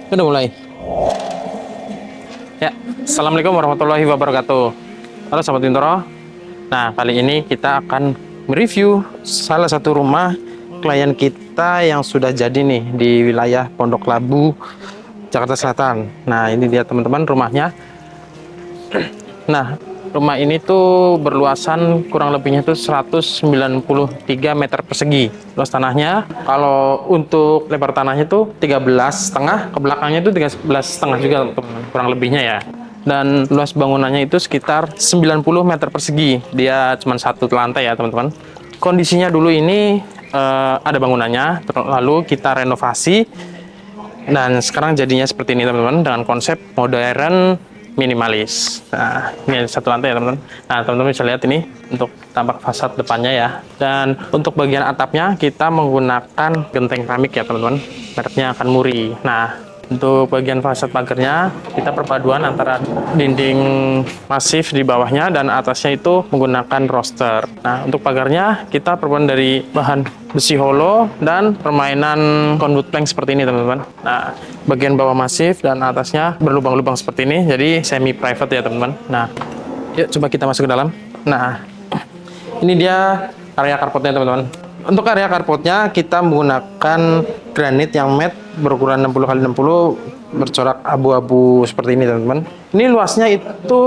Udah mulai. Ya, Assalamualaikum warahmatullahi wabarakatuh. Halo Sobat Bintoro. Nah, kali ini kita akan mereview salah satu rumah klien kita yang sudah jadi nih di wilayah Pondok Labu, Jakarta Selatan. Nah, ini dia teman-teman rumahnya. Nah, rumah ini tuh berluasan kurang lebihnya tuh 193 meter persegi. Luas tanahnya, kalau untuk lebar tanahnya tuh 13,5, ke belakangnya tuh 13,5 juga teman-teman, kurang lebihnya ya. Dan luas bangunannya itu sekitar 90 meter persegi. Dia cuma satu lantai ya teman-teman. Kondisinya dulu ini ada bangunannya, lalu kita renovasi. Dan sekarang jadinya seperti ini teman-teman, dengan konsep modern minimalis. Nah, ini satu lantai ya teman-teman. Nah, teman-teman bisa lihat ini untuk tampak fasad depannya ya. Dan untuk bagian atapnya kita menggunakan genteng keramik ya teman-teman. Mereknya akan muri. Nah, untuk bagian fasad pagarnya kita perpaduan antara dinding masif di bawahnya dan atasnya itu menggunakan roster. Nah, untuk pagarnya kita perpaduan dari bahan besi holo dan permainan conduit plank seperti ini teman-teman. Nah, bagian bawah masif dan atasnya berlubang-lubang seperti ini, jadi semi private ya teman-teman. Nah, yuk coba kita masuk ke dalam. Nah, ini dia area carportnya teman-teman. Untuk area carportnya kita menggunakan granit yang matte berukuran 60 x 60 bercorak abu-abu seperti ini teman-teman. Ini luasnya itu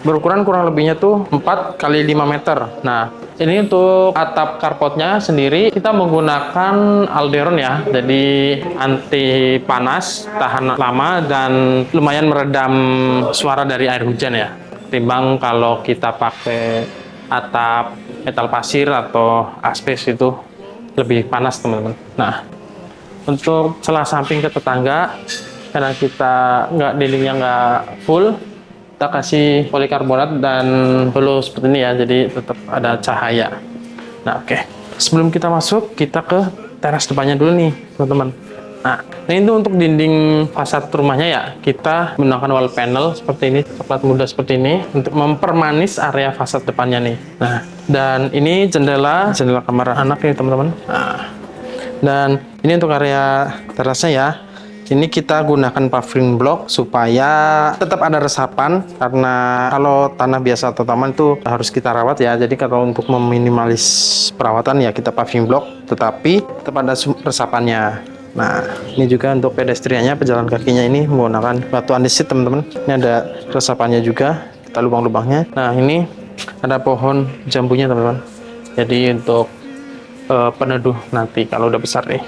berukuran kurang lebihnya tuh 4 x 5 meter. Nah, ini untuk atap carportnya sendiri kita menggunakan Alderon ya. Jadi anti panas, tahan lama dan lumayan meredam suara dari air hujan ya. Timbang kalau kita pakai atap metal pasir atau asbes itu lebih panas teman-teman. Nah, untuk celah samping ke tetangga, karena kita dindingnya nggak full, kita kasih polikarbonat dan holo seperti ini ya, jadi tetap ada cahaya. Nah, oke. Sebelum kita masuk, kita ke teras depannya dulu nih teman-teman. Nah, ini tuh untuk dinding fasad rumahnya ya, kita menggunakan wall panel seperti ini, coklat muda seperti ini, untuk mempermanis area fasad depannya nih. Nah, dan ini jendela kamar anak nih teman-teman. Nah, dan ini untuk area terasnya ya, ini kita gunakan paving block supaya tetap ada resapan, karena kalau tanah biasa atau taman itu harus kita rawat ya. Jadi kalau untuk meminimalis perawatan ya kita paving block, tetapi tetap ada resapannya. Nah, ini juga untuk pedestriannya, pejalan kakinya ini menggunakan batu andesit teman-teman. Ini ada resapannya juga, kita lubang-lubangnya. Nah, ini ada pohon jambunya teman-teman. Jadi untuk peneduh nanti kalau udah besar nih.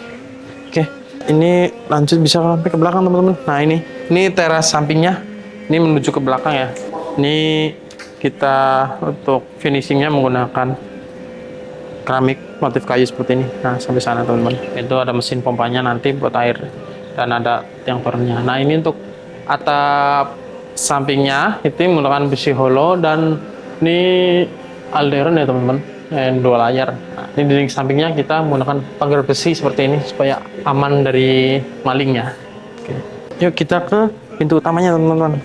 Oke, ini lanjut bisa sampai ke belakang teman-teman. Nah, ini teras sampingnya. Ini menuju ke belakang ya. Ini kita untuk finishingnya menggunakan keramik motif kayu seperti ini. Nah, sampai sana teman-teman. Itu ada mesin pompanya nanti buat air dan ada tiang tornya. Nah, ini untuk atap sampingnya itu menggunakan besi holo dan ini Alderon ya teman-teman. Dua layar. Nah, ini dinding sampingnya kita menggunakan pagar besi seperti ini supaya aman dari malingnya. Oke. Yuk kita ke pintu utamanya teman-teman.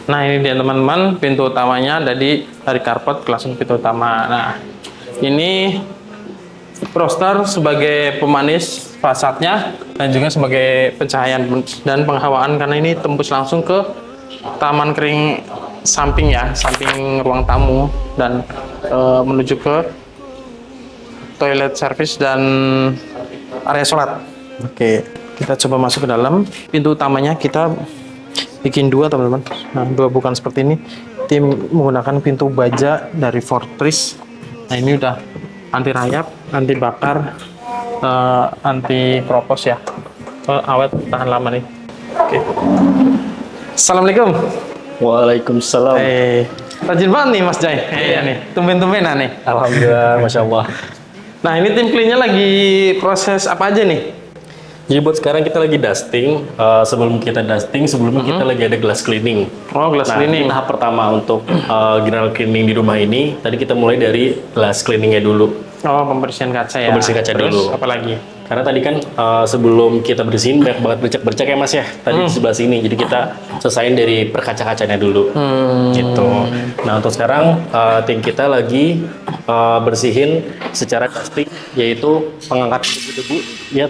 Nah, ini dia teman-teman, pintu utamanya dari carport langsung pintu utama. Nah, ini roster sebagai pemanis fasadnya dan juga sebagai pencahayaan dan penghawaan, karena ini tembus langsung ke taman kering samping ya, samping ruang tamu dan menuju ke toilet service dan area sholat. Oke, kita coba masuk ke dalam. Pintu utamanya kita bikin dua teman-teman. Nah, dua bukan seperti ini. Tim menggunakan pintu baja dari Fortress. Nah, ini udah anti rayap, anti bakar, anti kropos ya. Awet, tahan lama nih. Oke. Assalamualaikum. Waalaikumsalam. Rajin banget nih Mas Jai. Nih, tumben-tumbenan nih. Alhamdulillah, Masya Allah. Nah, ini tim clean-nya lagi proses apa aja nih? Jadi buat sekarang kita lagi dusting. Sebelum kita dusting, sebelumnya kita lagi ada glass cleaning. Oh, glass cleaning. Tahap pertama untuk general cleaning di rumah ini, tadi kita mulai dari glass cleaningnya dulu. Oh, pembersihan kaca ya. Pembersihan kaca terus, dulu. apa lagi? Karena tadi kan sebelum kita bersihin banyak banget bercak-bercak ya Mas ya. Tadi di sebelah sini. Jadi kita selesain dari perkaca-kacanya dulu. Gitu. Nah, untuk sekarang tim kita lagi bersihin secara dusting, yaitu pengangkat debu-debu ya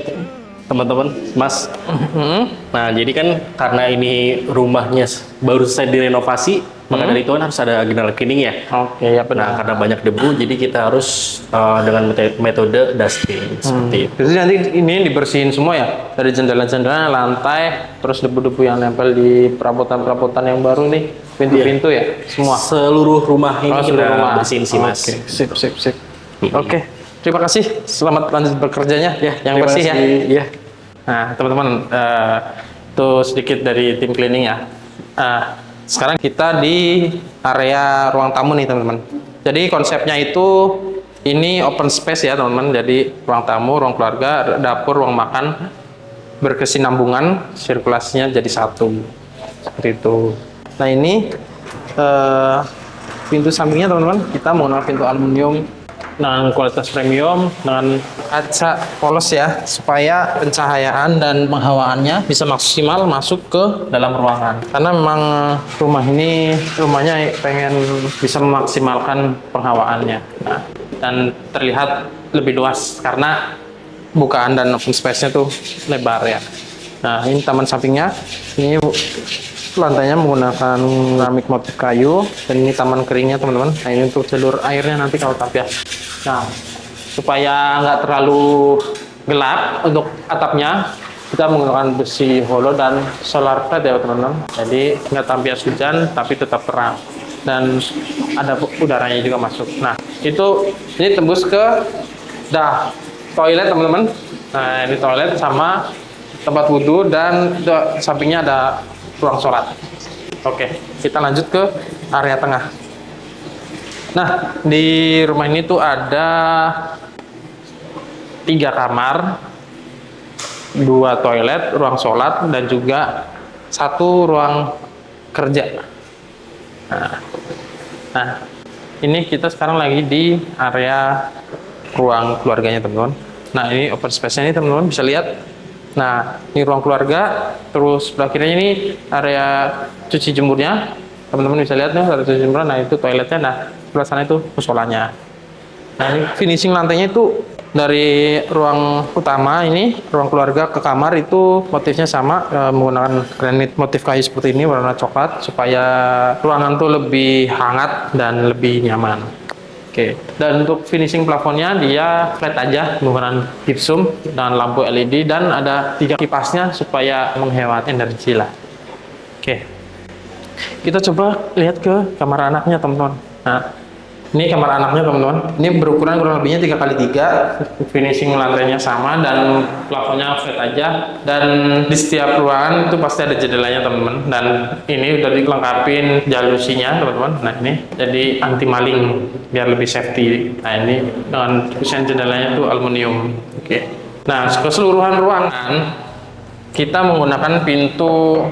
teman-teman, Mas. Hmm. Nah, jadi kan karena ini rumahnya baru selesai direnovasi, maka dari itu kan harus ada general cleaning ya. Oke, ya Nah, benar. karena banyak debu, jadi kita harus dengan metode dusting seperti itu. Jadi nanti ini dibersihin semua ya, dari jendela-jendela, lantai, terus debu-debu yang nempel di perabotan-perabotan yang baru nih, pintu-pintu ya, semua. Seluruh rumah ini kita Seluruh rumah. bersihin sih, Mas. Oke, sip, sip, sip. Oke, terima kasih. Selamat lanjut bekerjanya. Ya, yang Terima bersih ya. kasih. Ya. Nah, teman-teman, itu sedikit dari tim cleaning ya. Sekarang kita di area ruang tamu nih, teman-teman. Jadi konsepnya itu ini open space ya, teman-teman. Jadi ruang tamu, ruang keluarga, dapur, ruang makan berkesinambungan, sirkulasinya jadi satu. Seperti itu. Nah, ini pintu sampingnya, teman-teman, kita menggunakan pintu aluminium dengan kualitas premium dengan kaca polos ya, supaya pencahayaan dan penghawaannya bisa maksimal masuk ke dalam ruangan. Karena memang rumahnya pengen bisa memaksimalkan penghawaannya. Nah, dan terlihat lebih luas karena bukaan dan open space-nya tuh lebar ya. Nah, ini taman sampingnya. Ini lantainya menggunakan keramik motif kayu, dan ini taman keringnya, teman-teman. Nah, ini untuk jalur airnya nanti kalau tapias. Nah, supaya nggak terlalu gelap untuk atapnya, kita menggunakan besi holo dan solar plate ya, teman-teman. Jadi nggak tapias hujan, tapi tetap terang. Dan ada udaranya juga masuk. Nah, ini tembus ke toilet, teman-teman. Nah, ini toilet sama tempat wudhu, dan sampingnya ada ruang sholat. Oke, kita lanjut ke area tengah. Nah, di rumah ini tuh ada 3 kamar, 2 toilet, ruang sholat, dan juga 1 ruang kerja. Nah, ini kita sekarang lagi di area ruang keluarganya, teman-teman. Nah, ini open space-nya ini, teman-teman bisa lihat. Nah, ini ruang keluarga, terus sebelah kirinya ini area cuci jemurnya. Teman-teman bisa lihat nih, area cuci jemur. Nah, itu toiletnya. Nah, sebelah sana itu musolanya. Nah, ini finishing lantainya itu dari ruang utama ini, ruang keluarga ke kamar itu motifnya sama, menggunakan granit motif kayu seperti ini warna coklat, supaya ruangan tuh lebih hangat dan lebih nyaman. Oke, dan untuk finishing plafonnya dia flat aja menggunakan gypsum dengan lampu LED, dan ada 3 kipasnya supaya menghemat energi lah. Oke, kita coba lihat ke kamar anaknya, teman-teman. Nah, ini kamar anaknya, teman-teman. Ini berukuran kurang lebihnya 3x3, finishing lantainya sama, dan plafonnya flat aja. Dan di setiap ruangan itu pasti ada jendelanya, teman-teman. Dan ini udah dilengkapin jalusinya, teman-teman. Nah, ini jadi anti maling biar lebih safety. Nah, ini dengan desain jendelanya itu aluminium. Oke. Nah, keseluruhan ruangan kita menggunakan pintu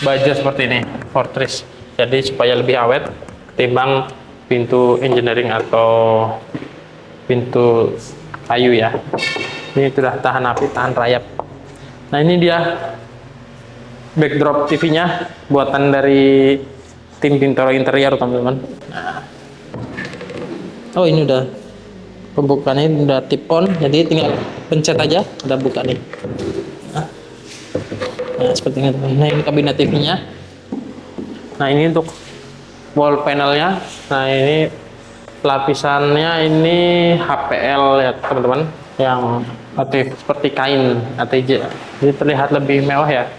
baja seperti ini, Fortress. Jadi supaya lebih awet ketimbang pintu engineering atau pintu kayu ya. Ini sudah tahan api, tahan rayap. Nah, ini dia backdrop TV-nya buatan dari tim Bintaro Interior, teman-teman. Nah. Oh, ini udah pembukaannya udah tip on, jadi tinggal pencet aja udah buka nih. Nah, seperti ini, teman-teman. Nah, ini kabinet TV-nya. Nah, ini untuk wall panelnya. Nah, ini lapisannya ini HPL ya, teman-teman, yang motif seperti kain ATJ, jadi terlihat lebih mewah ya.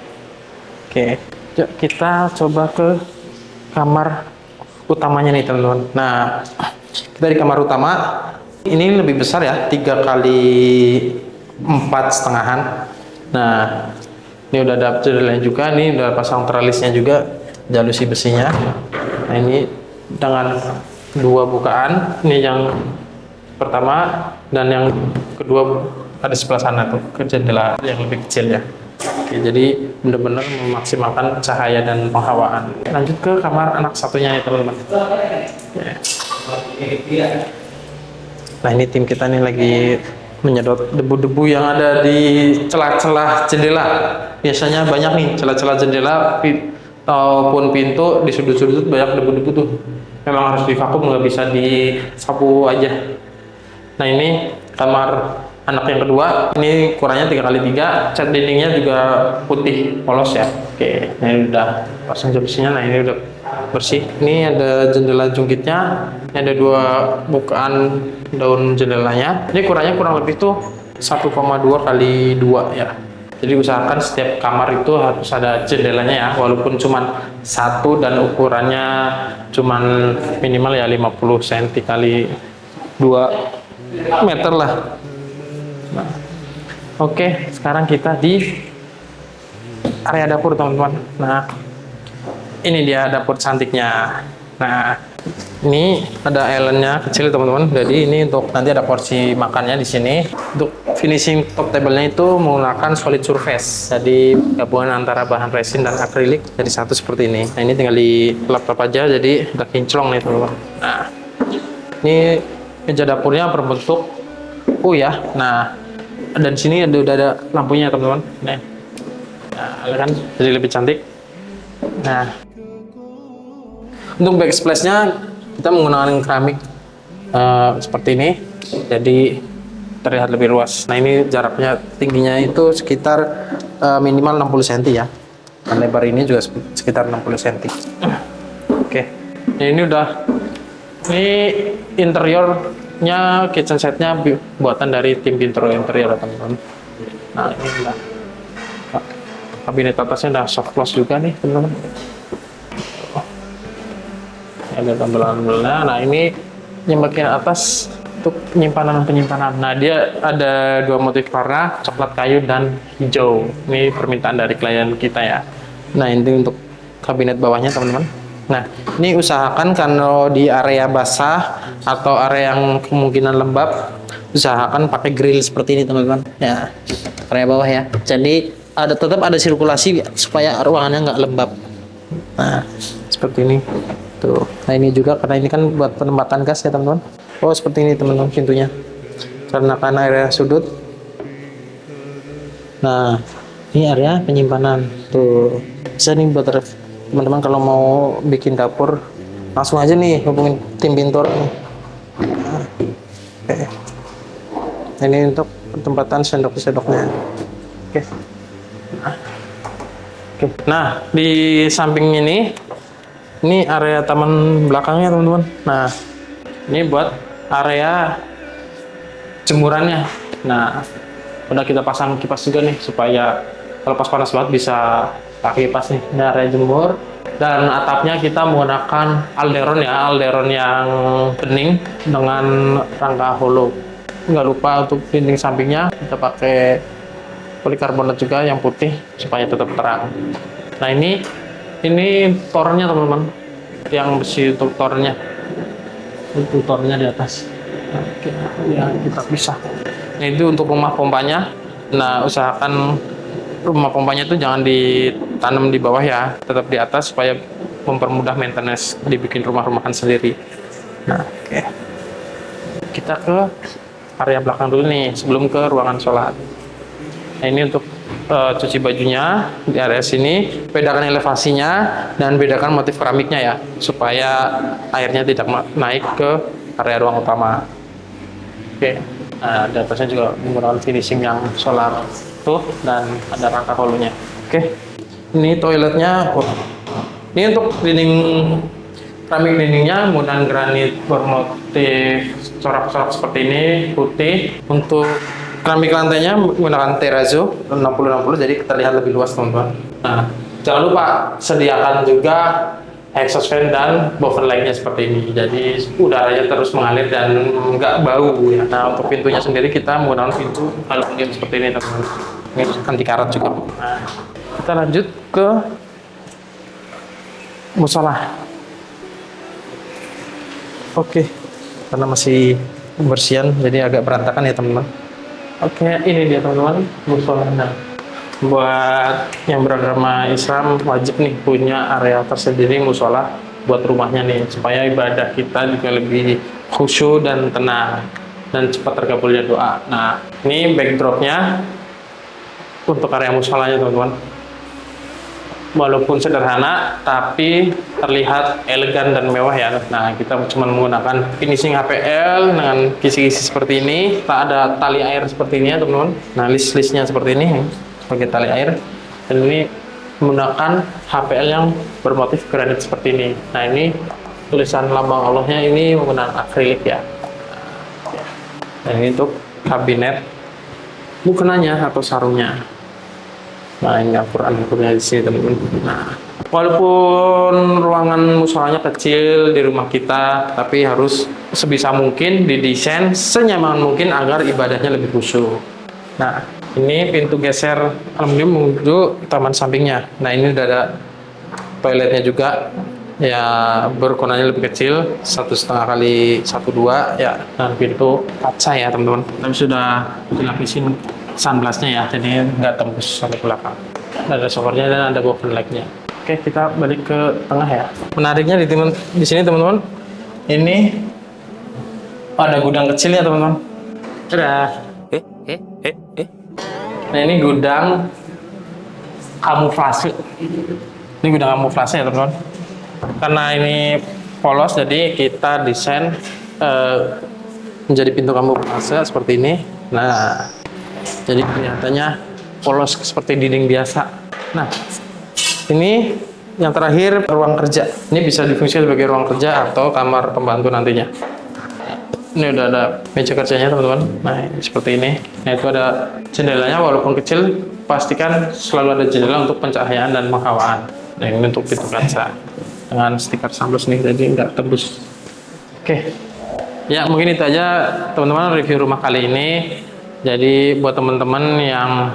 Oke, yuk kita coba ke kamar utamanya nih, teman-teman. Nah, kita di kamar utama ini lebih besar ya, 3x4,5. Nah, ini udah ada jendelanya juga, nih udah pasang tralisnya juga, jalusi besinya. Nah, ini dengan 2 bukaan, ini yang pertama, dan yang kedua ada sebelah sana tuh, ke jendela yang lebih kecil ya. Oke, jadi benar-benar memaksimalkan cahaya dan penghawaan. Lanjut ke kamar anak satunya nih, teman-teman. Nah, ini tim kita nih lagi menyedot debu-debu yang ada di celah-celah jendela. Biasanya banyak nih celah-celah jendela ataupun pintu, di sudut-sudut banyak debu-debu tuh. Memang harus divakum, nggak bisa disapu aja. Nah, ini kamar anak yang kedua ini ukurannya 3x3, cat dindingnya juga putih polos ya. Oke, ini udah pasang jam besinya. Nah ini udah bersih. Ini ada jendela jungkitnya, ini ada 2 bukaan daun jendelanya. Ini ukurannya kurang lebih tuh 1,2 kali 2 ya. Jadi usahakan setiap kamar itu harus ada jendelanya ya, walaupun cuman 1 dan ukurannya cuman minimal ya 50 cm kali 2 meter lah. Nah, oke, sekarang kita di area dapur teman-teman. Nah, ini dia dapur cantiknya. Nah, ini ada islandnya kecil teman-teman. Jadi ini untuk nanti ada porsi makannya di sini. Untuk finishing top table-nya itu menggunakan solid surface. Jadi gabungan antara bahan resin dan akrilik jadi satu seperti ini. Nah ini tinggal di lap-lap aja, jadi udah kinclong nih teman-teman. Nah, ini meja dapurnya berbentuk U ya. Nah, dan sini udah ada lampunya teman-teman. Nah, kan jadi lebih cantik. Nah, untuk backsplash-nya kita menggunakan keramik seperti ini, jadi terlihat lebih luas. Nah ini jaraknya tingginya itu sekitar minimal 60 cm ya, dan lebar ini juga sekitar 60 cm. Oke, nah, ini interiornya, kitchen setnya buatan dari tim Bintaro Interior teman-teman. Nah ini udah kabinet atasnya udah soft close juga nih teman-teman. Ada tampilan-tampilannya. Nah ini yang bagian atas untuk penyimpanan. Nah dia ada 2 motif warna, coklat kayu dan hijau. Ini permintaan dari klien kita ya. Nah ini untuk kabinet bawahnya teman-teman. Nah ini usahakan kalau di area basah atau area yang kemungkinan lembab, usahakan pakai grill seperti ini teman-teman. Ya, area bawah ya. Jadi tetap ada sirkulasi supaya ruangannya nggak lembab. Nah seperti ini. Tuh. Nah ini juga karena ini kan buat penempatan gas ya teman-teman. Oh seperti ini teman-teman pintunya. Karena area sudut. Nah ini area penyimpanan. Tuh. Bisa nih buat teman-teman kalau mau bikin dapur langsung aja nih hubungin tim Bintaro nih. Nah, oke. Ini untuk penempatan sendok-sendoknya. Oke. Nah. Oke. Nah di samping ini area taman belakangnya teman-teman. Nah ini buat area jemurannya. Nah udah kita pasang kipas juga nih supaya kalau pas panas banget bisa pakai kipas nih. Ini area jemur, dan atapnya kita menggunakan alderon ya, alderon yang bening dengan rangka hollow. Nggak lupa untuk dinding sampingnya kita pakai polikarbonat juga yang putih supaya tetap terang. Nah ini tornya teman-teman, yang besi untuk tornya. Untuk tornya di atas. Oke, ya kita pisah. Nah itu untuk rumah pompanya. Nah usahakan rumah pompanya itu jangan ditanam di bawah ya, tetap di atas supaya mempermudah maintenance dibikin rumah-rumahan sendiri. Nah oke, kita ke area belakang dulu nih sebelum ke ruangan sholat. Nah ini untuk cuci bajunya di area sini, bedakan elevasinya dan bedakan motif keramiknya ya, supaya airnya tidak naik ke area ruang utama. Oke, nah di atasnya juga menggunakan finishing yang solar tuh, dan ada rangka holonya. Oke, ini toiletnya. Ini untuk dinding keramik, dindingnya menggunakan granit bermotif corak-corak seperti ini, putih. Untuk keramik lantainya menggunakan terrazzo 60-60, jadi terlihat lebih luas teman-teman. Nah, jangan lupa sediakan juga exhaust fan dan buffer light-nya seperti ini, jadi udaranya terus mengalir dan nggak bau ya. Nah untuk pintunya sendiri kita menggunakan pintu aluminium seperti ini teman-teman. Ini anti karat juga. Nah, kita lanjut ke musola. Oke, karena masih pembersihan jadi agak berantakan ya teman-teman. Oke, ini dia teman-teman musolanya. Buat yang beragama Islam wajib nih punya area tersendiri musola buat rumahnya nih, supaya ibadah kita juga lebih khusyuk dan tenang dan cepat terkabulnya doa. Nah ini backdropnya untuk area musolanya teman-teman. walaupun sederhana tapi terlihat elegan dan mewah ya. Nah, kita cuma menggunakan finishing HPL dengan kisi-kisi seperti ini. Tak ada tali air seperti ini ya teman-teman. Nah, list-listnya seperti ini sebagai tali air, dan ini menggunakan HPL yang bermotif granit seperti ini. Nah, ini tulisan lambang Allahnya ini menggunakan akrilik ya. Dan ini untuk kabinet mukenanya atau sarungnya. Nah, ini Al-Quran di sini teman-teman. Nah, walaupun ruangan musolanya kecil di rumah kita, tapi harus sebisa mungkin didesain senyaman mungkin agar ibadahnya lebih khusyuk. Nah, ini pintu geser aluminium menuju taman sampingnya. Nah, ini udah ada toiletnya juga, ya berukurannya lebih kecil, 1,5 kali 1,2 ya, dan pintu kaca ya teman-teman. Tapi sudah dilapisin sunblastnya ya, jadi nggak tembus sampai ke belakang. Ada showernya dan ada oven light-nya. Oke, kita balik ke tengah ya. Menariknya di sini teman-teman, ini ada gudang kecil ya teman-teman. Nah, ini gudang kamuflase. Ini gudang kamuflase ya teman-teman. Karena ini polos, jadi kita desain menjadi pintu kamuflase seperti ini. Nah, jadi kelihatannya polos seperti dinding biasa. Nah, ini yang terakhir ruang kerja. Ini bisa difungsikan sebagai ruang kerja atau kamar pembantu nantinya. Ini udah ada meja kerjanya teman-teman. Nah, seperti ini. Nah, itu ada jendelanya, walaupun kecil, pastikan selalu ada jendela untuk pencahayaan dan penghawaan. Nah, ini untuk pintu kaca dengan stiker sunblast nih, jadi nggak tembus. Oke, ya mungkin itu aja teman-teman review rumah kali ini. Jadi buat teman-teman yang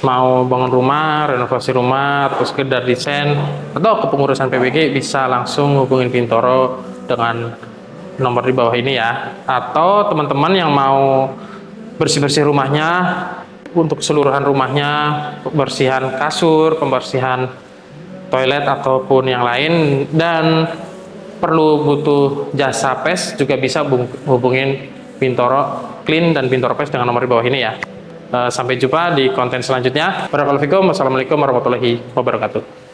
mau bangun rumah, renovasi rumah, atau sekedar desain atau kepengurusan PBG, bisa langsung hubungin Bintoro dengan nomor di bawah ini ya. Atau teman-teman yang mau bersih-bersih rumahnya, untuk keseluruhan rumahnya, pembersihan kasur, pembersihan toilet ataupun yang lain, dan perlu butuh jasa PES, juga bisa hubungin Bintoro Clean dan Bintoro PES dengan nomor di bawah ini ya. Sampai jumpa di konten selanjutnya. Barakallahu fikum. Wassalamualaikum warahmatullahi wabarakatuh.